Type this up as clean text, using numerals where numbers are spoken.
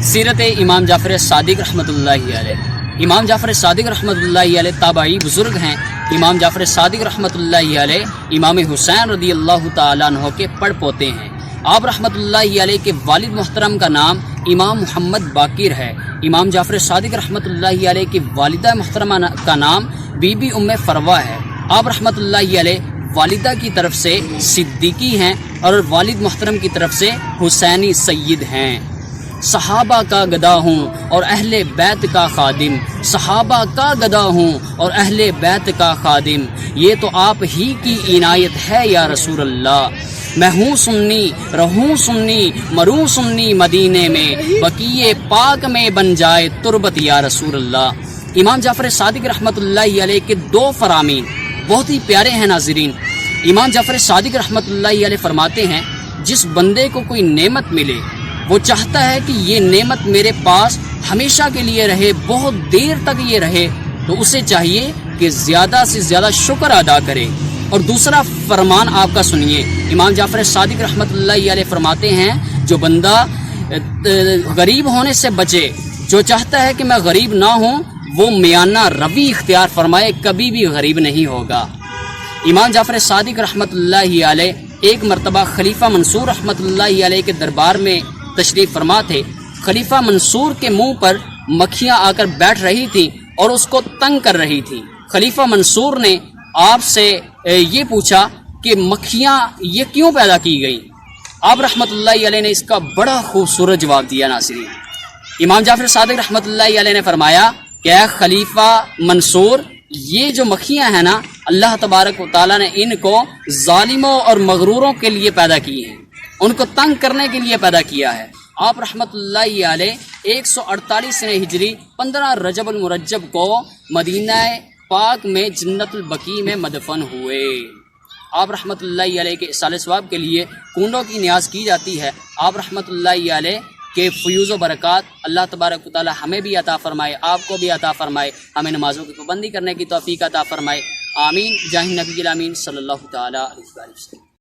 سیرت امام جعفر صادق رحمۃ اللہ علیہ۔ امام جعفر صادق رحمۃ اللہ علیہ تابعی بزرگ ہیں۔ امام جعفر صادق رحمۃ اللہ علیہ امام حسین رضی اللہ تعالیٰ عنہ کے پڑ پوتے ہیں۔ آپ رحمۃ اللہ علیہ کے والد محترم کا نام امام محمد باقر ہے۔ امام جعفر صادق رحمۃ اللہ علیہ کی والدہ محترمہ کا نام بی بی ام فروہ ہے۔ آپ رحمۃ اللہ علیہ والدہ کی طرف سے صدیقی ہیں اور والد محترم کی طرف سے حسینی سید ہیں۔ صحابہ کا گدا ہوں اور اہل بیت کا خادم، صحابہ کا گدا ہوں اور اہل بیت کا خادم، یہ تو آپ ہی کی عنایت ہے یا رسول اللہ۔ میں ہوں سنی، رہوں سنی، مروں سنی مدینے میں، بقیے پاک میں بن جائے تربت یا رسول اللہ۔ امام جعفر صادق رحمۃ اللہ علیہ کے دو فرامین بہت ہی پیارے ہیں ناظرین۔ امام جعفر صادق رحمۃ اللہ علیہ فرماتے ہیں، جس بندے کو کوئی نعمت ملے وہ چاہتا ہے کہ یہ نعمت میرے پاس ہمیشہ کے لیے رہے، بہت دیر تک یہ رہے، تو اسے چاہیے کہ زیادہ سے زیادہ شکر ادا کرے۔ اور دوسرا فرمان آپ کا سنیے، امام جعفر صادق رحمۃ اللہ علیہ فرماتے ہیں، جو بندہ غریب ہونے سے بچے، جو چاہتا ہے کہ میں غریب نہ ہوں، وہ میانہ روی اختیار فرمائے، کبھی بھی غریب نہیں ہوگا۔ امام جعفر صادق رحمۃ اللہ علیہ ایک مرتبہ خلیفہ منصور رحمۃ اللہ علیہ کے دربار میں تشریف فرما تھے۔ خلیفہ منصور کے منہ پر مکھیاں آ کر بیٹھ رہی تھیں اور اس کو تنگ کر رہی تھیں۔ خلیفہ منصور نے آپ سے یہ پوچھا کہ مکھیاں یہ کیوں پیدا کی گئیں؟ آپ رحمۃ اللہ علیہ نے اس کا بڑا خوبصورت جواب دیا ناظرین۔ امام جعفر صادق رحمۃ اللہ علیہ نے فرمایا کہ اے خلیفہ منصور، یہ جو مکھیاں ہیں نا، اللہ تبارک و تعالیٰ نے ان کو ظالموں اور مغروروں کے لیے پیدا کی ہیں، ان کو تنگ کرنے کے لیے پیدا کیا ہے۔ آپ رحمۃ اللہ علیہ 148 ہجری 15 رجب المرجب کو مدینہ پاک میں جنت البقیع میں مدفن ہوئے۔ آپ رحمۃ اللہ علیہ کے اصال ثواب کے لیے کنڈوں کی نیاز کی جاتی ہے۔ آپ رحمۃ اللہ علیہ کہ فیوز و برکات اللہ تبارک و تعالی ہمیں بھی عطا فرمائے، آپ کو بھی عطا فرمائے، ہمیں نمازوں کی پابندی کرنے کی توفیق عطا فرمائے، آمین۔ جاہ نبی الامین صلی اللہ تعالی علیہ وسلم۔